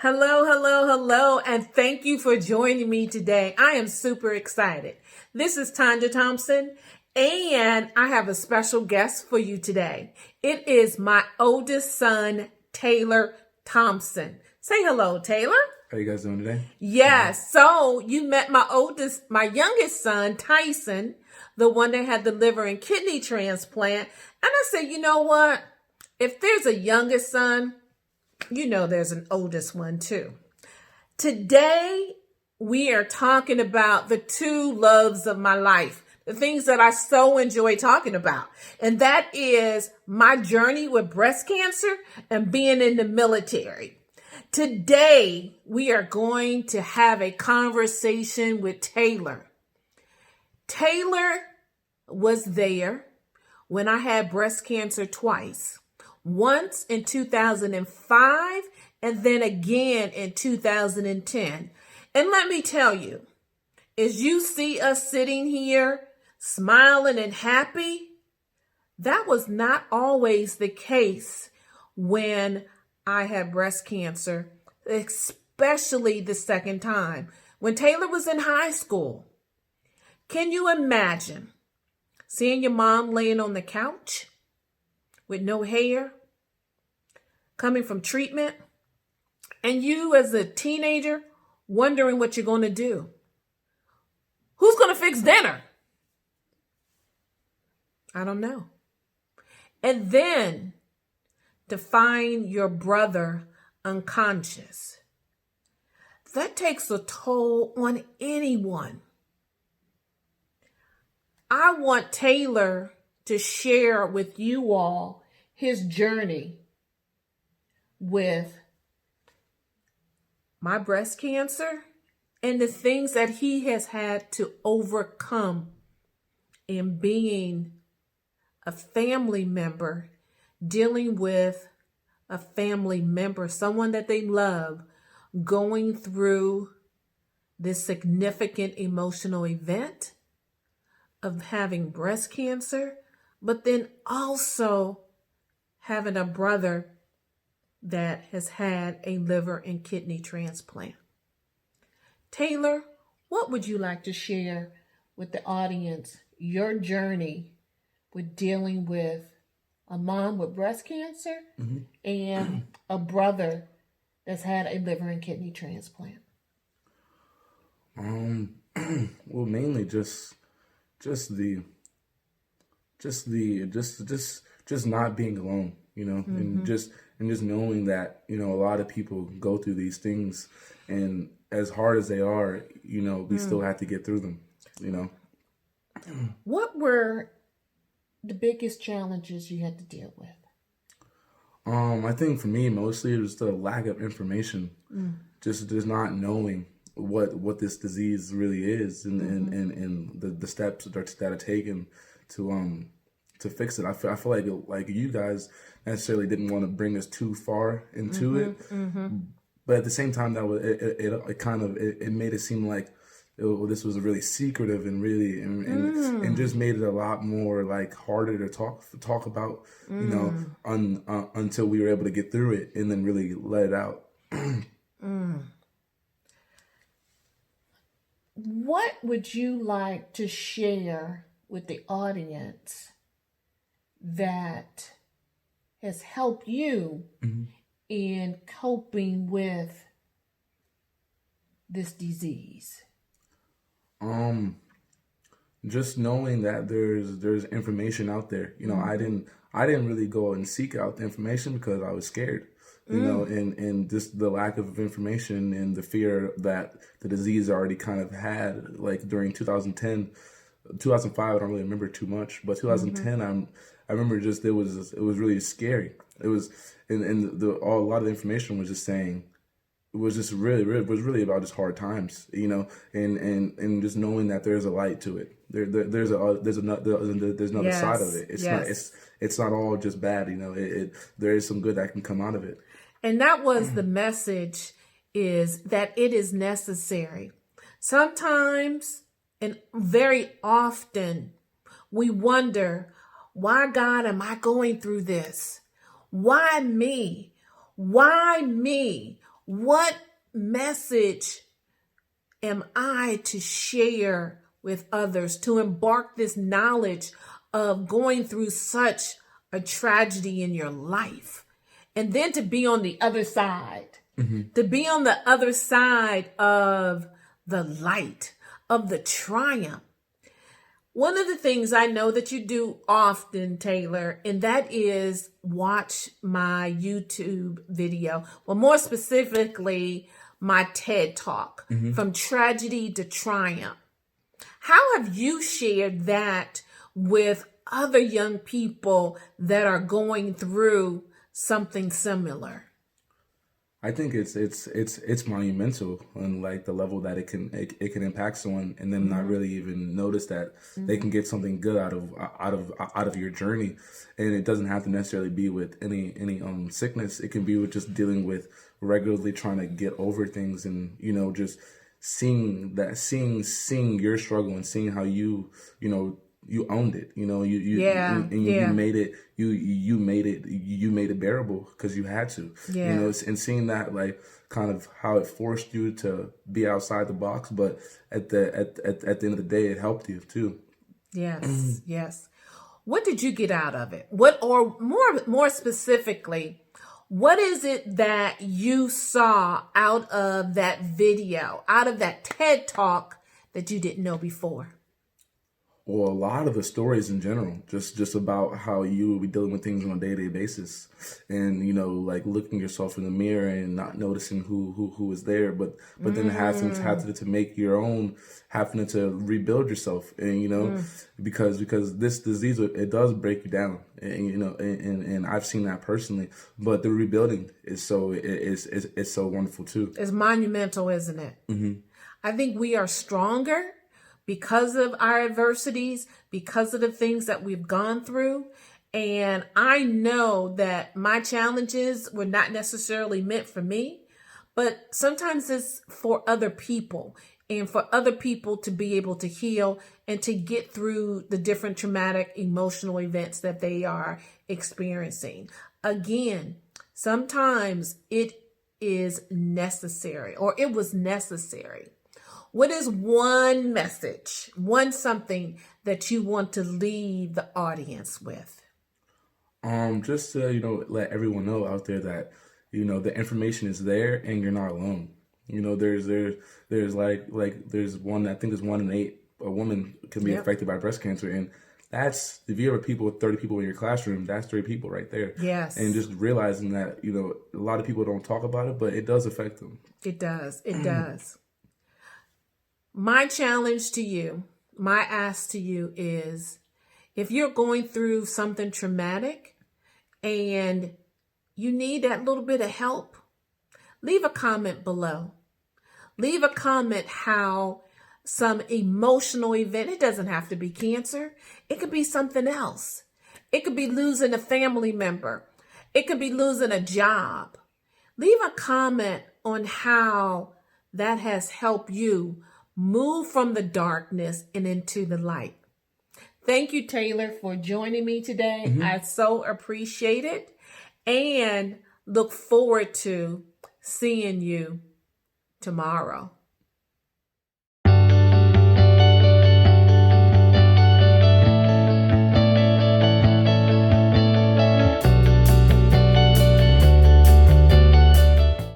Hello, hello, hello, and thank you for joining me today. I am super excited. This is Taylor Thompson, and I have a special guest for you today. It is my oldest son, Taylor Thompson. Say hello, Taylor. How you guys doing today? Yes, so you met my youngest son, Tyson, the one that had the liver and kidney transplant. And I said, you know what? If there's a youngest son, you know there's an oldest one too. Today, we are talking about the two loves of my life, the things that I so enjoy talking about. And that is my journey with breast cancer and being in the military. Today, we are going to have a conversation with Taylor. Taylor was there when I had breast cancer twice. Once in 2005 and then again in 2010. And let me tell you, as you see us sitting here smiling and happy, that was not always the case when I had breast cancer, especially the second time, when Taylor was in high school. Can you imagine seeing your mom laying on the couch with no hair, coming from treatment, and you as a teenager wondering what you're going to do? Who's going to fix dinner? I don't know. And then to find your brother unconscious. That takes a toll on anyone. I want Taylor to share with you all his journey with my breast cancer and the things that he has had to overcome in being a family member, dealing with a family member, someone that they love, going through this significant emotional event of having breast cancer, but then also having a brother that has had a liver and kidney transplant. Taylor, what would you like to share with the audience, your journey with dealing with a mom with breast cancer and a brother that's had a liver and kidney transplant? Well, mainly just not being alone, and just knowing that, a lot of people go through these things, and as hard as they are, we still have to get through them, What were the biggest challenges you had to deal with? I think for me, mostly it was the lack of information, just not knowing what this disease really is, and the steps that are taken to fix it. I feel like you guys necessarily didn't want to bring us too far into it, but at the same time, that was it made it seem like this was really secretive and really and just made it a lot more like harder to talk about, until we were able to get through it and then really let it out. What would you like to share with the audience that has helped you in coping with this disease? Just knowing that there's information out there. I didn't really go and seek out the information because I was scared. And just the lack of information and the fear that the disease already kind of had, like during 2010, 2005, I don't really remember too much, but 2010, I remember just it was really scary. It was, and a lot of the information was just saying, it was just really about just hard times, and just knowing that there's a light to it. There's another side of it. It's not all just bad, there is some good that can come out of it. And that was the message, is that it is necessary. Sometimes and very often we wonder, why, God, am I going through this? Why me? Why me? What message am I to share with others to embark this knowledge of going through such a tragedy in your life? And then to be on the other side, to be on the other side of the light, of the triumph. One of the things I know that you do often, Taylor, and that is watch my YouTube video. Well, more specifically, my TED Talk, From Tragedy to Triumph. How have you shared that with other young people that are going through something similar? I think it's monumental on like the level that it can impact someone, and then not really even notice that they can get something good out of your journey. And it doesn't have to necessarily be with any sickness. It can be with just dealing with regularly trying to get over things, and just seeing your struggle and seeing how you owned it. You made it. You made it bearable because you had to. Yeah. And seeing that, like, kind of how it forced you to be outside the box, but at the end of the day, it helped you too. Yes. Yes. What did you get out of it? What, or more specifically, what is it that you saw out of that video, out of that TED Talk that you didn't know before? Well, a lot of the stories in general, just about how you will be dealing with things on a day-to-day basis, and like looking yourself in the mirror and not noticing who is there, but then having to make your own, having to rebuild yourself, and because this disease, it does break you down, and I've seen that personally. But the rebuilding is so it's so wonderful too. It's monumental, isn't it? I think we are stronger because of our adversities, because of the things that we've gone through. And I know that my challenges were not necessarily meant for me, but sometimes it's for other people, and for other people to be able to heal and to get through the different traumatic emotional events that they are experiencing. Again, sometimes it is necessary, or it was necessary. What is one message, something that you want to leave the audience with? Just to, let everyone know out there that, the information is there and you're not alone. There's one, I think there's 1 in 8, a woman can be affected by breast cancer. And that's, if you have people with 30 people in your classroom, that's 3 people right there. Yes. And just realizing that, a lot of people don't talk about it, but it does affect them. It does. It does. My challenge to you, my ask to you is, if you're going through something traumatic and you need that little bit of help, leave a comment below. Leave a comment how some emotional event, it doesn't have to be cancer. It could be something else. It could be losing a family member. It could be losing a job. Leave a comment on how that has helped you move from the darkness and into the light. Thank you, Taylor, for joining me today. I so appreciate it, and look forward to seeing you tomorrow.